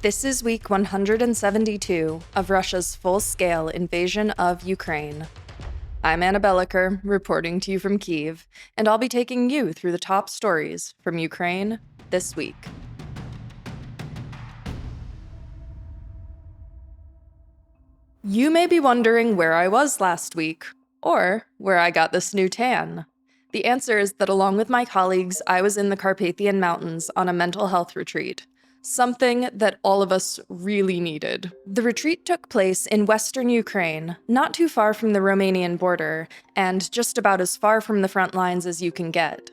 This is week 172 of Russia's full-scale invasion of Ukraine. I'm Anna Belokur, reporting to you from Kyiv, and I'll be taking you through the top stories from Ukraine this week. You may be wondering where I was last week, or where I got this new tan. The answer is that along with my colleagues, I was in the Carpathian Mountains on a mental health retreat. Something that all of us really needed. The retreat took place in western Ukraine, not too far from the Romanian border, and just about as far from the front lines as you can get.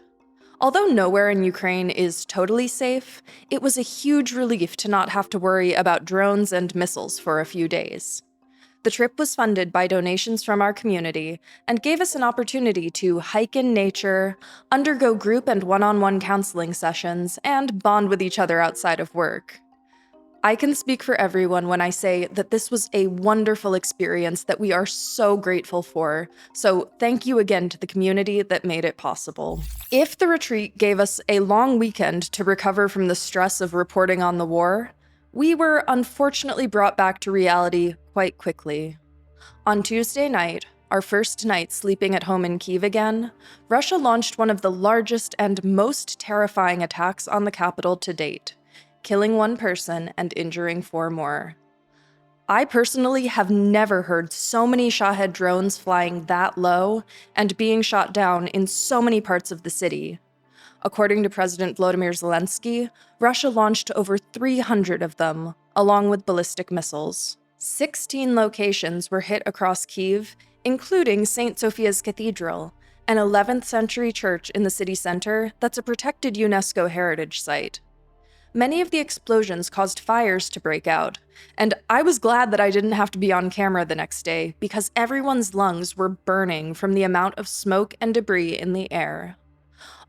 Although nowhere in Ukraine is totally safe, it was a huge relief to not have to worry about drones and missiles for a few days. The trip was funded by donations from our community and gave us an opportunity to hike in nature, undergo group and one-on-one counseling sessions, and bond with each other outside of work. I can speak for everyone when I say that this was a wonderful experience that we are so grateful for, so thank you again to the community that made it possible. If the retreat gave us a long weekend to recover from the stress of reporting on the war, we were unfortunately brought back to reality quite quickly. On Tuesday night, our first night sleeping at home in Kyiv again, Russia launched one of the largest and most terrifying attacks on the capital to date, killing one person and injuring 4 more. I personally have never heard so many Shahed drones flying that low and being shot down in so many parts of the city. According to President Volodymyr Zelensky, Russia launched over 300 of them, along with ballistic missiles. 16 locations were hit across Kyiv, including St. Sophia's Cathedral, an 11th century church in the city center that's a protected UNESCO heritage site. Many of the explosions caused fires to break out, and I was glad that I didn't have to be on camera the next day because everyone's lungs were burning from the amount of smoke and debris in the air.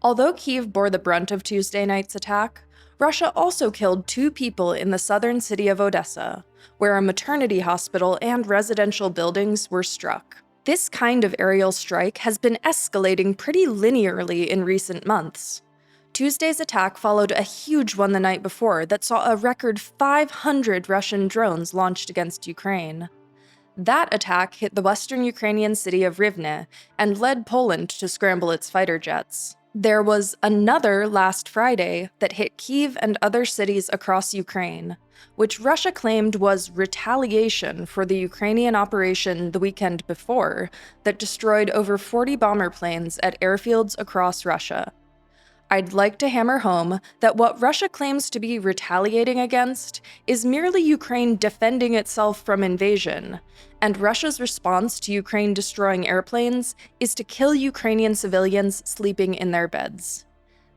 Although Kyiv bore the brunt of Tuesday night's attack, Russia also killed 2 people in the southern city of Odessa, where a maternity hospital and residential buildings were struck. This kind of aerial strike has been escalating pretty linearly in recent months. Tuesday's attack followed a huge one the night before that saw a record 500 Russian drones launched against Ukraine. That attack hit the western Ukrainian city of Rivne and led Poland to scramble its fighter jets. There was another last Friday that hit Kyiv and other cities across Ukraine, which Russia claimed was retaliation for the Ukrainian operation the weekend before that destroyed over 40 bomber planes at airfields across Russia. I'd like to hammer home that what Russia claims to be retaliating against is merely Ukraine defending itself from invasion, and Russia's response to Ukraine destroying airplanes is to kill Ukrainian civilians sleeping in their beds.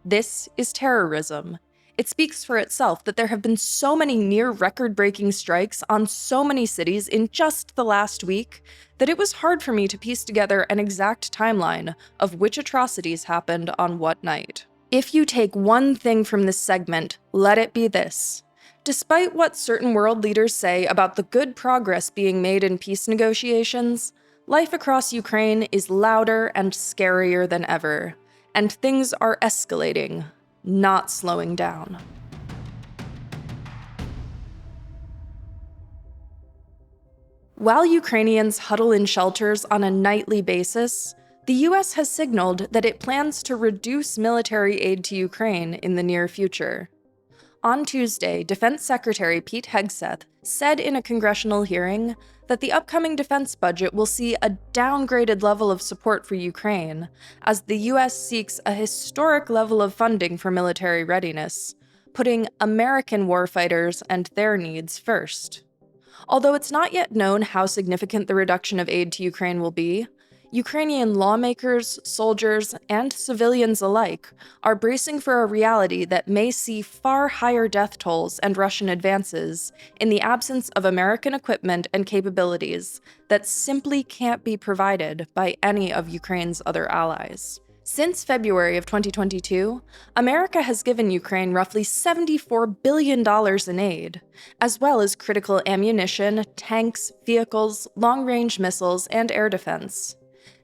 This is terrorism. It speaks for itself that there have been so many near record-breaking strikes on so many cities in just the last week that it was hard for me to piece together an exact timeline of which atrocities happened on what night. If you take one thing from this segment, let it be this. Despite what certain world leaders say about the good progress being made in peace negotiations, life across Ukraine is louder and scarier than ever, and things are escalating, not slowing down. While Ukrainians huddle in shelters on a nightly basis, the U.S. has signaled that it plans to reduce military aid to Ukraine in the near future. On Tuesday, Defense Secretary Pete Hegseth said in a congressional hearing that the upcoming defense budget will see a downgraded level of support for Ukraine, as the U.S. seeks a historic level of funding for military readiness, putting American warfighters and their needs first. Although it's not yet known how significant the reduction of aid to Ukraine will be, Ukrainian lawmakers, soldiers, and civilians alike are bracing for a reality that may see far higher death tolls and Russian advances in the absence of American equipment and capabilities that simply can't be provided by any of Ukraine's other allies. Since February of 2022, America has given Ukraine roughly $74 billion in aid, as well as critical ammunition, tanks, vehicles, long-range missiles, and air defense.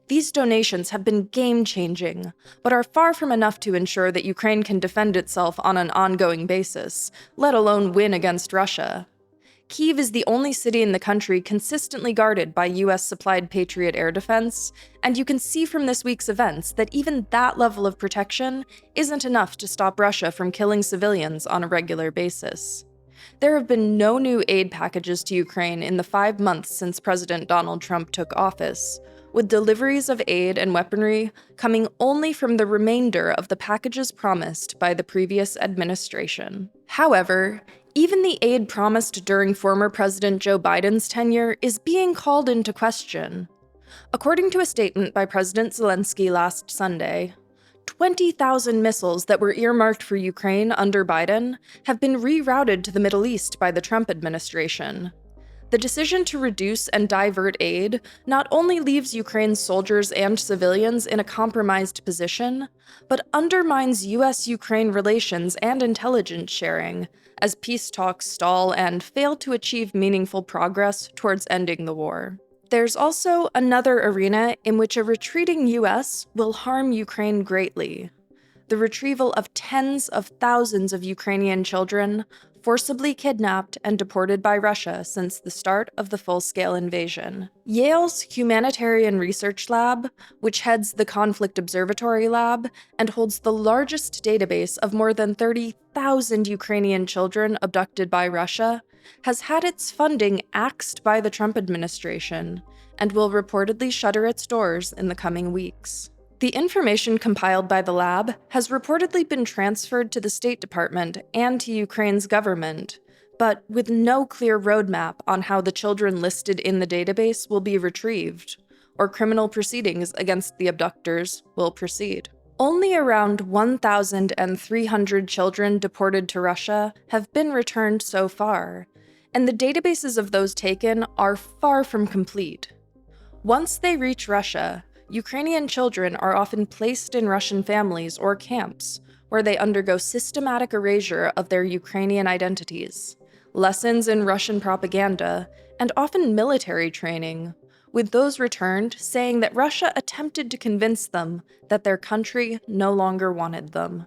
These donations have been game-changing, but are far from enough to ensure that Ukraine can defend itself on an ongoing basis, let alone win against Russia. Kyiv is the only city in the country consistently guarded by US-supplied Patriot air defense, and you can see from this week's events that even that level of protection isn't enough to stop Russia from killing civilians on a regular basis. There have been no new aid packages to Ukraine in the 5 months since President Donald Trump took office, with deliveries of aid and weaponry coming only from the remainder of the packages promised by the previous administration. However, even the aid promised during former President Joe Biden's tenure is being called into question. According to a statement by President Zelensky last Sunday, 20,000 missiles that were earmarked for Ukraine under Biden have been rerouted to the Middle East by the Trump administration. The decision to reduce and divert aid not only leaves Ukraine's soldiers and civilians in a compromised position, but undermines US-Ukraine relations and intelligence sharing, as peace talks stall and fail to achieve meaningful progress towards ending the war. There's also another arena in which a retreating US will harm Ukraine greatly: the retrieval of tens of thousands of Ukrainian children forcibly kidnapped and deported by Russia since the start of the full-scale invasion. Yale's Humanitarian Research Lab, which heads the Conflict Observatory Lab and holds the largest database of more than 30,000 Ukrainian children abducted by Russia, has had its funding axed by the Trump administration and will reportedly shutter its doors in the coming weeks. The information compiled by the lab has reportedly been transferred to the State Department and to Ukraine's government, but with no clear roadmap on how the children listed in the database will be retrieved, or criminal proceedings against the abductors will proceed. Only around 1,300 children deported to Russia have been returned so far, and the databases of those taken are far from complete. Once they reach Russia, Ukrainian children are often placed in Russian families or camps, where they undergo systematic erasure of their Ukrainian identities, lessons in Russian propaganda, and often military training, with those returned saying that Russia attempted to convince them that their country no longer wanted them.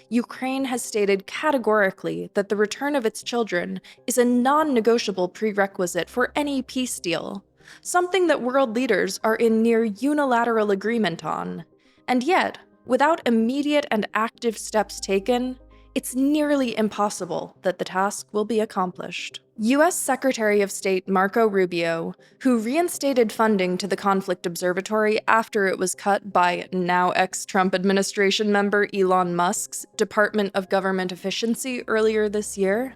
Ukraine has stated categorically that the return of its children is a non-negotiable prerequisite for any peace deal, something that world leaders are in near unilateral agreement on. And yet, without immediate and active steps taken, it's nearly impossible that the task will be accomplished. U.S. Secretary of State Marco Rubio, who reinstated funding to the Conflict Observatory after it was cut by now ex-Trump administration member Elon Musk's Department of Government Efficiency earlier this year,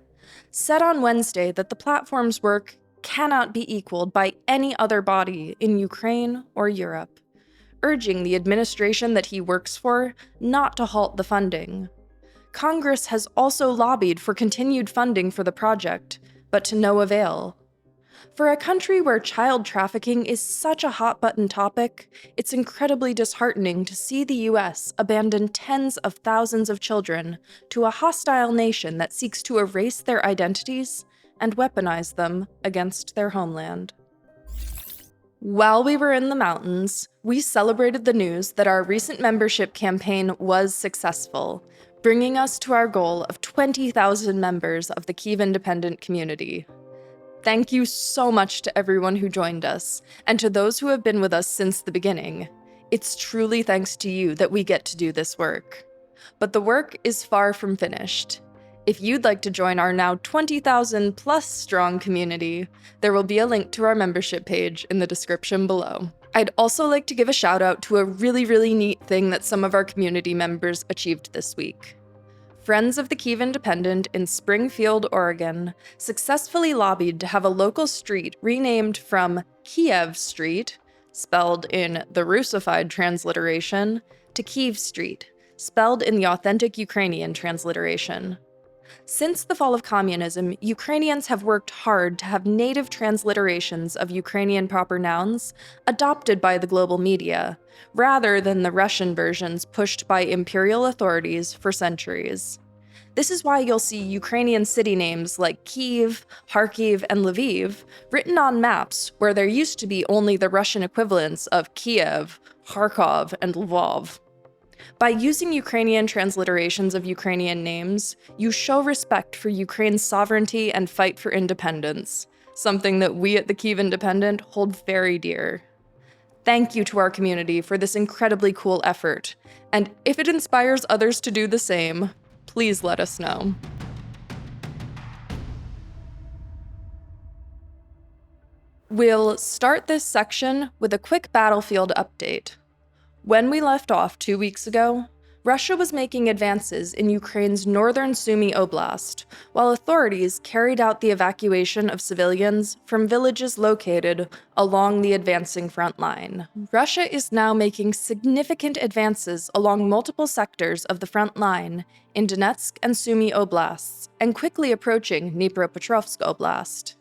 said on Wednesday that the platform's work cannot be equaled by any other body in Ukraine or Europe, urging the administration that he works for not to halt the funding. Congress has also lobbied for continued funding for the project, but to no avail. For a country where child trafficking is such a hot-button topic, it's incredibly disheartening to see the US abandon tens of thousands of children to a hostile nation that seeks to erase their identities and weaponize them against their homeland. While we were in the mountains, we celebrated the news that our recent membership campaign was successful, bringing us to our goal of 20,000 members of the Kyiv independent community. Thank you so much to everyone who joined us, and to those who have been with us since the beginning. It's truly thanks to you that we get to do this work. But the work is far from finished. If you'd like to join our now 20,000 plus strong community, there will be a link to our membership page in the description below. I'd also like to give a shout out to a really neat thing that some of our community members achieved this week. Friends of the Kyiv Independent in Springfield, Oregon, successfully lobbied to have a local street renamed from Kyiv Street, spelled in the Russified transliteration, to Kyiv Street, spelled in the authentic Ukrainian transliteration. Since the fall of communism, Ukrainians have worked hard to have native transliterations of Ukrainian proper nouns adopted by the global media, rather than the Russian versions pushed by imperial authorities for centuries. This is why you'll see Ukrainian city names like Kyiv, Kharkiv, and Lviv written on maps where there used to be only the Russian equivalents of Kiev, Kharkov, and Lvov. By using Ukrainian transliterations of Ukrainian names, you show respect for Ukraine's sovereignty and fight for independence, something that we at the Kyiv Independent hold very dear. Thank you to our community for this incredibly cool effort, and if it inspires others to do the same, please let us know. We'll start this section with a quick battlefield update. When we left off 2 weeks ago, Russia was making advances in Ukraine's northern Sumy Oblast, while authorities carried out the evacuation of civilians from villages located along the advancing front line. Russia is now making significant advances along multiple sectors of the front line in Donetsk and Sumy Oblasts, and quickly approaching Dnipropetrovsk Oblast.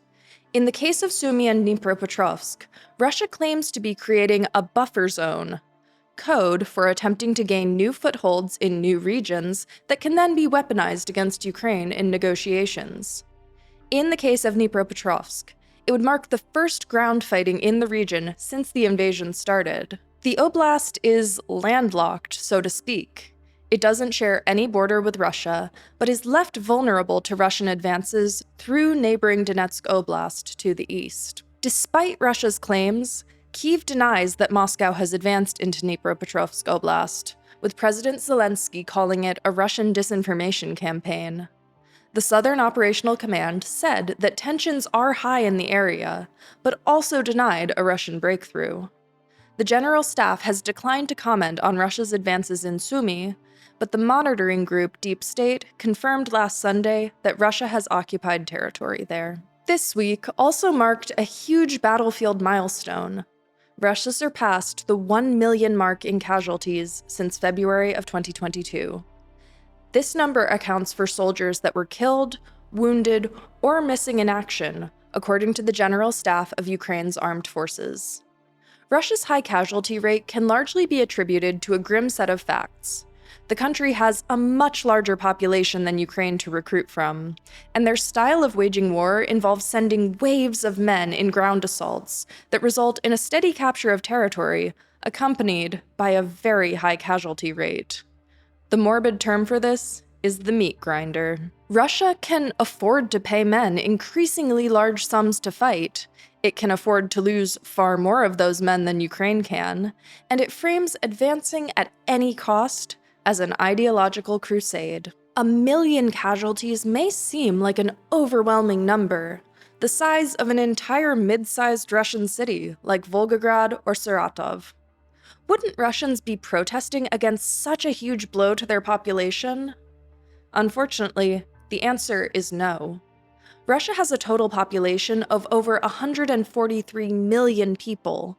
In the case of Sumy and Dnipropetrovsk, Russia claims to be creating a buffer zone, code for attempting to gain new footholds in new regions that can then be weaponized against Ukraine in negotiations. In the case of Dnipropetrovsk, it would mark the first ground fighting in the region since the invasion started. The oblast is landlocked, so to speak. It doesn't share any border with Russia, but is left vulnerable to Russian advances through neighboring Donetsk Oblast to the east. Despite Russia's claims, Kyiv denies that Moscow has advanced into Dnipropetrovsk Oblast, with President Zelensky calling it a Russian disinformation campaign. The Southern Operational Command said that tensions are high in the area, but also denied a Russian breakthrough. The General Staff has declined to comment on Russia's advances in Sumy, but the monitoring group Deep State confirmed last Sunday that Russia has occupied territory there. This week also marked a huge battlefield milestone. Russia surpassed the 1 million mark in casualties since February of 2022. This number accounts for soldiers that were killed, wounded, or missing in action, according to the General Staff of Ukraine's armed forces. Russia's high casualty rate can largely be attributed to a grim set of facts. The country has a much larger population than Ukraine to recruit from, and their style of waging war involves sending waves of men in ground assaults that result in a steady capture of territory, accompanied by a very high casualty rate. The morbid term for this is the meat grinder. Russia can afford to pay men increasingly large sums to fight. It can afford to lose far more of those men than Ukraine can, and it frames advancing at any cost as an ideological crusade. 1 million casualties may seem like an overwhelming number, the size of an entire mid-sized Russian city like Volgograd or Saratov. Wouldn't Russians be protesting against such a huge blow to their population? Unfortunately, the answer is no. Russia has a total population of over 143 million people.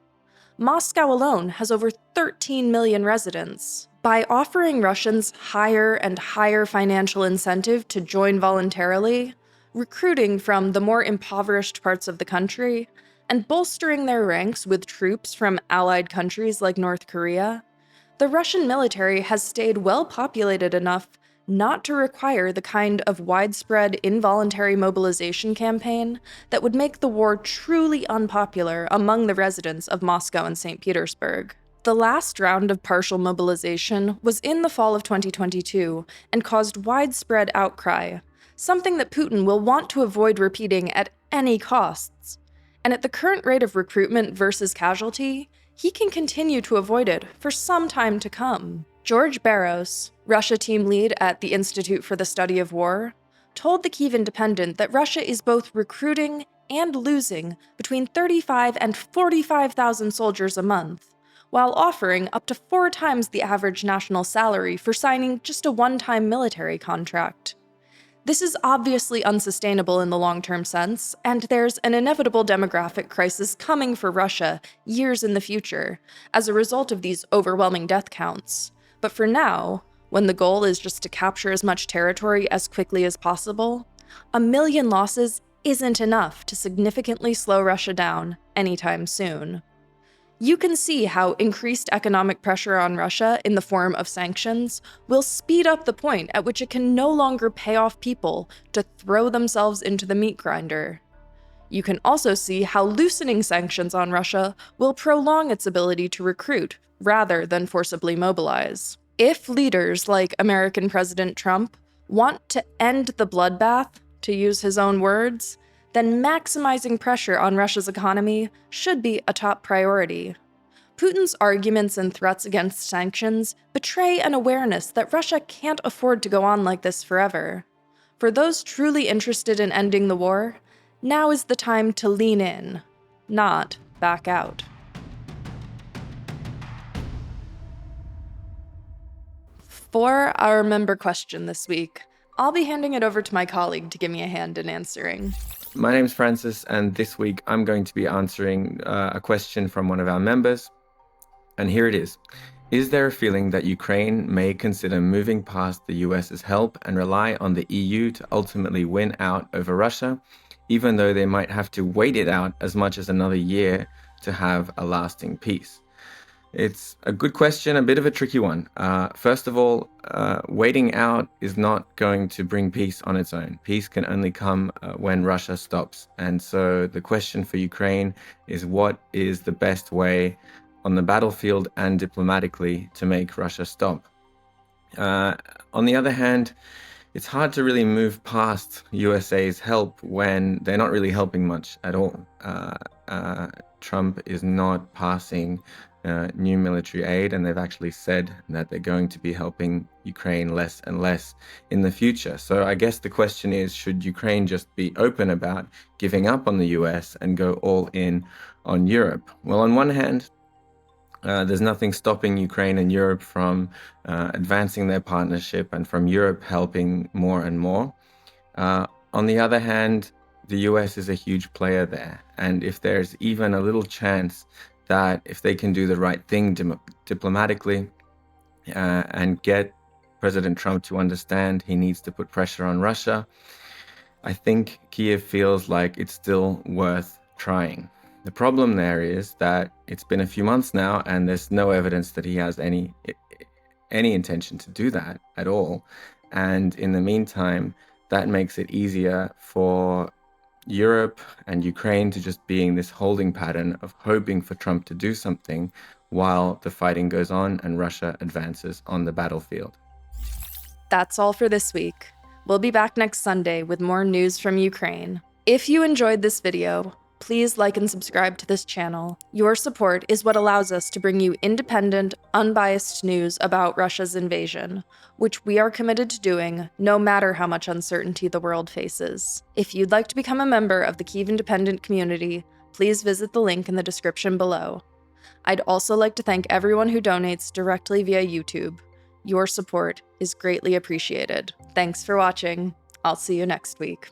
Moscow alone has over 13 million residents. By offering Russians higher and higher financial incentive to join voluntarily, recruiting from the more impoverished parts of the country, and bolstering their ranks with troops from allied countries like North Korea, the Russian military has stayed well populated enough not to require the kind of widespread involuntary mobilization campaign that would make the war truly unpopular among the residents of Moscow and St. Petersburg. The last round of partial mobilization was in the fall of 2022 and caused widespread outcry, something that Putin will want to avoid repeating at any costs. And at the current rate of recruitment versus casualty, he can continue to avoid it for some time to come. George Barros, Russia team lead at the Institute for the Study of War, told the Kyiv Independent that Russia is both recruiting and losing between 35 and 45,000 soldiers a month, while offering up to 4 times the average national salary for signing just a one-time military contract. This is obviously unsustainable in the long-term sense, and there's an inevitable demographic crisis coming for Russia years in the future as a result of these overwhelming death counts. But for now, when the goal is just to capture as much territory as quickly as possible, 1 million losses isn't enough to significantly slow Russia down anytime soon. You can see how increased economic pressure on Russia in the form of sanctions will speed up the point at which it can no longer pay off people to throw themselves into the meat grinder. You can also see how loosening sanctions on Russia will prolong its ability to recruit rather than forcibly mobilize. If leaders like American President Trump want to end the bloodbath, to use his own words, then maximizing pressure on Russia's economy should be a top priority. Putin's arguments and threats against sanctions betray an awareness that Russia can't afford to go on like this forever. For those truly interested in ending the war, now is the time to lean in, not back out. For our member question this week, I'll be handing it over to my colleague to give me a hand in answering. My name's Francis, and this week I'm going to be answering a question from one of our members. And here it is. Is there a feeling that Ukraine may consider moving past the US's help and rely on the EU to ultimately win out over Russia, even though they might have to wait it out as much as another year to have a lasting peace? It's a good question, a bit of a tricky one. First of all, waiting out is not going to bring peace on its own. Peace can only come when Russia stops. And so the question for Ukraine is, what is the best way on the battlefield and diplomatically to make Russia stop? On the other hand, it's hard to really move past USA's help when they're not really helping much at all. Trump is not passing new military aid, and they've actually said that they're going to be helping Ukraine less and less in the future. So I guess the question is, should Ukraine just be open about giving up on the US and go all in on Europe? Well, on one hand, there's nothing stopping Ukraine and Europe from advancing their partnership and from Europe helping more and more. On the other hand, the US is a huge player there. And if there's even a little chance that if they can do the right thing diplomatically and get President Trump to understand he needs to put pressure on Russia, I think Kyiv feels like it's still worth trying. The problem there is that it's been a few months now and there's no evidence that he has any intention to do that at all. And in the meantime, that makes it easier for Europe and Ukraine to just be in this holding pattern of hoping for Trump to do something while the fighting goes on and Russia advances on the battlefield. That's all for this week. We'll be back next Sunday with more news from Ukraine. If you enjoyed this video, please like and subscribe to this channel. Your support is what allows us to bring you independent, unbiased news about Russia's invasion, which we are committed to doing no matter how much uncertainty the world faces. If you'd like to become a member of the Kyiv Independent community, please visit the link in the description below. I'd also like to thank everyone who donates directly via YouTube. Your support is greatly appreciated. Thanks for watching. I'll see you next week.